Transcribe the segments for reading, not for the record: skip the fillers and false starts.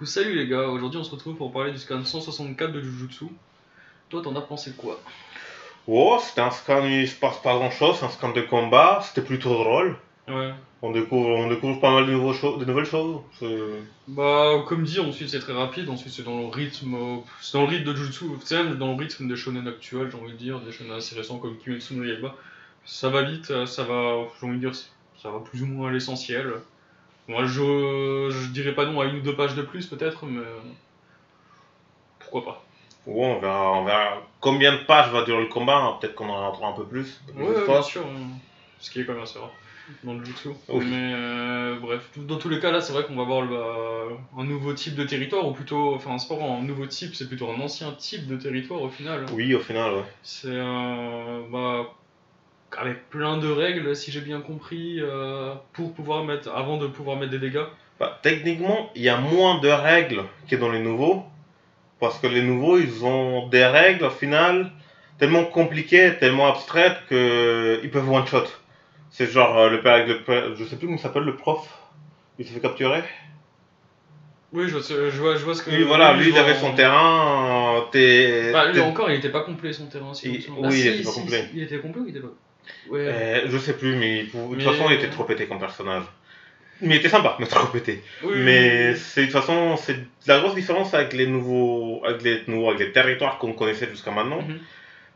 Salut les gars, aujourd'hui on se retrouve pour parler du scan 164 de Jujutsu. Toi t'en as pensé quoi? Oh, c'était un scan où il se passe pas grand chose, c'est un scan de combat, c'était plutôt drôle. Ouais. On découvre pas mal de nouvelles choses. Bah comme dit, ensuite c'est très rapide, ensuite c'est dans le rythme c'est dans le rythme de Jujutsu, c'est même dans le rythme des shonen actuels, j'ai envie de dire, des shonen assez récents comme Kimetsu no Yaiba. Ça va vite, ça va, j'ai envie de dire, ça va plus ou moins à l'essentiel. Moi je dirais pas non à une ou deux pages de plus peut-être, mais pourquoi pas. Ouais, on verra combien de pages va durer le combat, hein. Peut-être qu'on en rentrera un peu plus, un peu plus Ouais, bien d'histoire. sûr, ce qui est quand même assez rare dans le Jutsu. Oui. Mais bref, dans tous les cas, là, c'est vrai qu'on va voir un nouveau type de territoire, ou plutôt, enfin, c'est pas vraiment un nouveau type, c'est plutôt un ancien type de territoire au final. Oui, au final, ouais. C'est bah, avec plein de règles, si j'ai bien compris, pour pouvoir mettre, avant de pouvoir mettre des dégâts. Bah, techniquement, il y a moins de règles que dans les nouveaux, parce que les nouveaux, ils ont des règles, au final, tellement compliquées, tellement abstraites, qu'ils peuvent one-shot. C'est genre, je sais plus comment il s'appelle, le prof, il s'est fait capturer. Oui, je vois ce que. Oui, voilà, Oui, lui, je il vois. avait son terrain. Bah, lui encore, il était pas complet son terrain, si je me souviens. Ah, Oui, il était si, pas si, complet. si, il était complet ou il était pas. Ouais. Je sais plus, mais de toute façon, il Mais. était trop pété comme personnage. Mais il était sympa, mais trop pété. Oui, oui, Mais oui. c'est de toute façon, c'est la grosse différence avec les territoires qu'on connaissait jusqu'à maintenant. Mhm.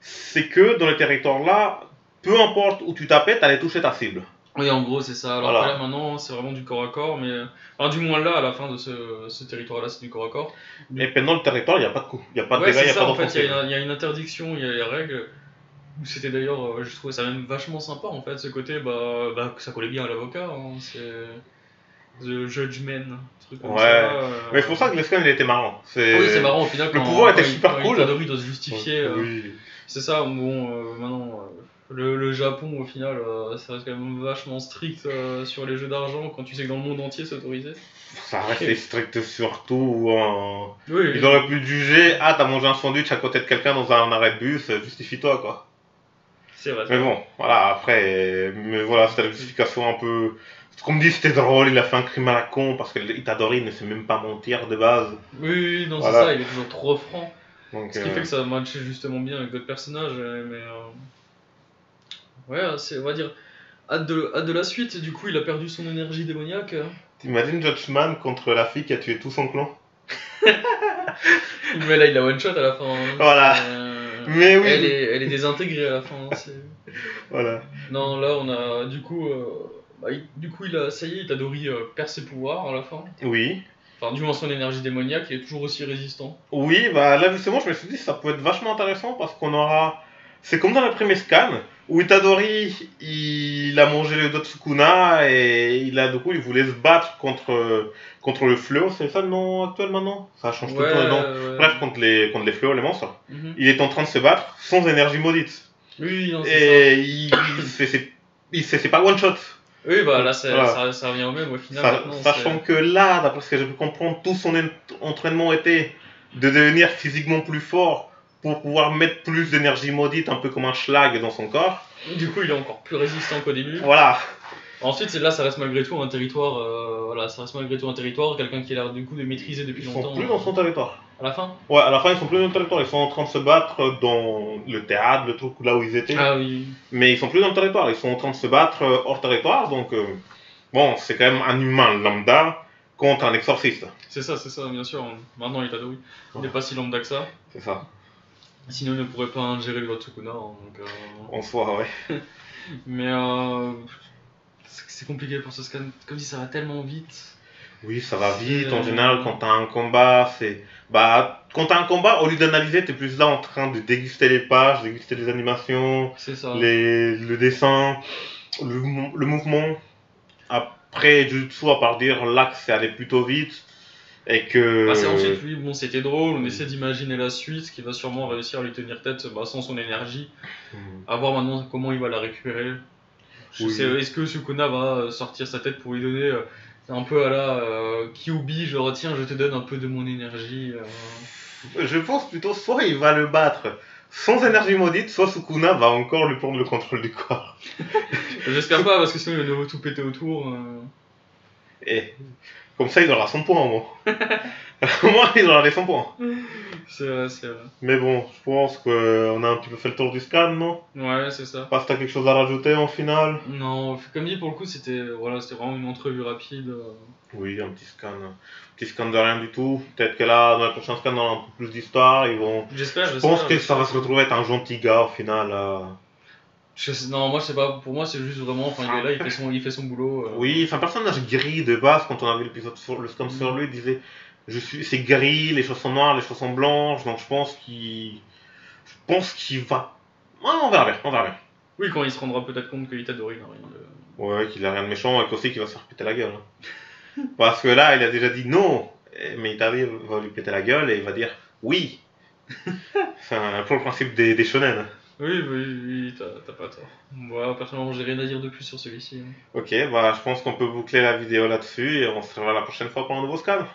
C'est que dans les territoires là, peu importe où tu tapais, t'allais toucher ta cible. Oui, en gros, c'est ça. Alors que là, Voilà. maintenant, c'est vraiment du corps à corps, mais. Enfin, du moins là, à la fin de ce territoire-là, c'est du corps à corps. Et pendant le territoire, il n'y a pas de coup, il n'y a pas de Ouais, dégâts, c'est il n'y a pas ça, en fait, d'offensive. il y a une interdiction, il y a les règles. C'était d'ailleurs, je trouvais ça même vachement sympa, en fait, ce côté, que ça collait bien à l'avocat, hein, c'est. The Judgment, un truc comme ça. Ouais. Mais c'est pour ça que le scan il était marrant. Oui, c'est marrant, au final, Le pouvoir était quand super cool. Itadori doit se justifier. Oui. C'est ça, bon, maintenant, le Japon, au final, ça reste quand même vachement strict sur les jeux d'argent quand tu sais que dans le monde entier c'est autorisé. Ça restait Et- strict surtout. Oui, Il oui, aurait pu juger, ah t'as mangé un sandwich à côté de quelqu'un dans un arrêt de bus, justifie-toi quoi. c'est vrai, c'est Mais vrai. bon, voilà, après, mais voilà, c'était la justification un peu. Comme dit, c'était drôle, il a fait un crime à la con parce que Itadori ne sait même pas mentir de base. Oui, oui, oui, non, c'est ça, Voilà. il est toujours trop franc. Donc, Ce qui fait que ça matchait justement bien avec d'autres personnages, mais ouais, c'est, on va dire, hâte de la suite. Du coup, il a perdu son énergie démoniaque. t'imagines Judgment contre la fille qui a tué tout son clan. Mais là, il a one shot à la fin, hein, Voilà. Mais oui, elle est désintégrée à la fin, hein, voilà. Non, là, on a, du coup, il a, ça y est, Itadori perd ses pouvoirs à la fin. Oui. Enfin, du moins son énergie démoniaque, il est toujours aussi résistant. Oui, bah là justement, je me suis dit ça peut être vachement intéressant parce qu'on aura. C'est comme dans le premier scan où Itadori il a mangé le dos de Sukuna et du coup il voulait se battre contre le fléau, c'est ça le nom actuel maintenant? Ça change tout le temps de nom. Ouais. Bref, contre les fléaux, les monstres. Mhm. Il est en train de se battre sans énergie maudite. Oui, non, c'est ça. Et c'est pas one shot. Oui, bah là, Voilà. ça revient au même au final maintenant. Sachant que là, d'après ce que j'ai pu comprendre, tout son entraînement était de devenir physiquement plus fort pour pouvoir mettre plus d'énergie maudite, un peu comme un schlag dans son corps. Du coup, il est encore plus résistant qu'au début. Voilà. Ensuite, là, ça reste malgré tout un territoire. Voilà, ça reste malgré tout un territoire. Quelqu'un qui a l'air du coup de maîtriser depuis Ils longtemps. sont plus dans son territoire. À la fin. Ouais, à la fin, ils sont plus dans le territoire. Ils sont en train de se battre dans le théâtre, le truc là où ils étaient. Ah oui. Mais ils sont plus dans le territoire. Ils sont en train de se battre hors territoire. Donc, bon, c'est quand même un humain lambda contre un exorciste. C'est ça, bien sûr. Maintenant, Itadori. Il n'est pas si lambda que ça. C'est ça. Sinon, il ne pourrait pas ingérer le Lord Sukuna. Hein, donc, En soi, ouais. Mais c'est compliqué pour ce scan. Comme dit, ça va tellement vite. Oui, ça va vite. En C'est- général, quand t'as un combat, c'est. Bah, quand t'as un combat, au lieu d'analyser, t'es plus là en train de déguster les pages, déguster les animations, C'est ça. le dessin, le mouvement. Après, Jutsu, à part dire là que c'est allé plutôt vite et que. Bah, c'est ensuite, lui, bon, c'était drôle. On essaie d'imaginer la suite, qui va sûrement réussir à lui tenir tête sans son énergie. À voir maintenant comment il va la récupérer. Oui. Est-ce que Sukuna va sortir sa tête pour lui donner un peu à la Kyuubi, genre tiens, je te donne un peu de mon énergie. Je pense plutôt soit il va le battre sans énergie maudite, soit Sukuna va encore lui prendre le contrôle du corps. J'espère pas, parce que sinon il va nouveau tout péter autour. Et Comme ça, il aura son point, moi. Moi, il aura les 100 points. C'est vrai, c'est vrai. Mais bon, je pense qu'on a un petit peu fait le tour du scan, non? Ouais, c'est ça. Pas si t'as quelque chose à rajouter en finale? Non, comme dit, pour le coup, c'était vraiment une entrevue rapide. Oui, un petit scan. Petit scan de rien du tout. Peut-être que là, dans les prochains scans, on a un peu plus d'histoire. Ils vont... J'espère. Je pense que ça va se retrouver être un gentil gars au final. Non, moi, je sais pas. Pour moi, c'est juste vraiment. Enfin, il est là, il fait son boulot. Oui, c'est un personnage gris de base. Quand on a vu l'épisode sur le scan sur lui, il disait c'est gris, les choses sont noires, les choses sont blanches. Donc je pense qu'il va. Ouais, on verra bien, on verra bien. Oui, quand il se rendra peut-être compte que Itadori n'a rien de. Ouais, qu'il a rien de méchant et qu'aussi qu'il va se faire péter la gueule. Parce que là, il a déjà dit non, mais Itadori va lui péter la gueule et il va dire oui. C'est un peu le principe des shonen. Oui, t'as pas tort. Moi, personnellement, j'ai rien à dire de plus sur celui-ci. Ok, bah je pense qu'on peut boucler la vidéo là-dessus et on se revoit la prochaine fois pour un nouveau scan.